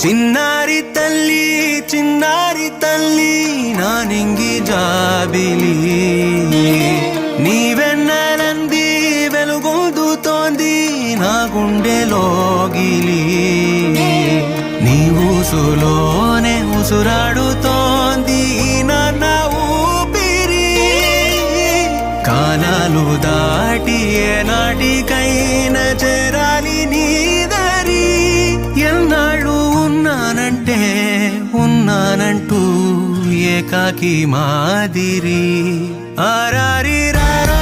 చిన్నారి తల్లి నా నింగి జాబిలి నీవెన్నెలంది వెలుగొందుతోంది నా గుండెలోగిలి నీ ఊసులోనే ఉసురాడుతోంది నాన్న ఊపిరి కాలాలు దాటి ఏనాటికైనా చేరాలి నీ దరి ఎన్నాళ్ళు ఉన్నానంటూ ఏకాకి మాదిరి ఆరారి రారో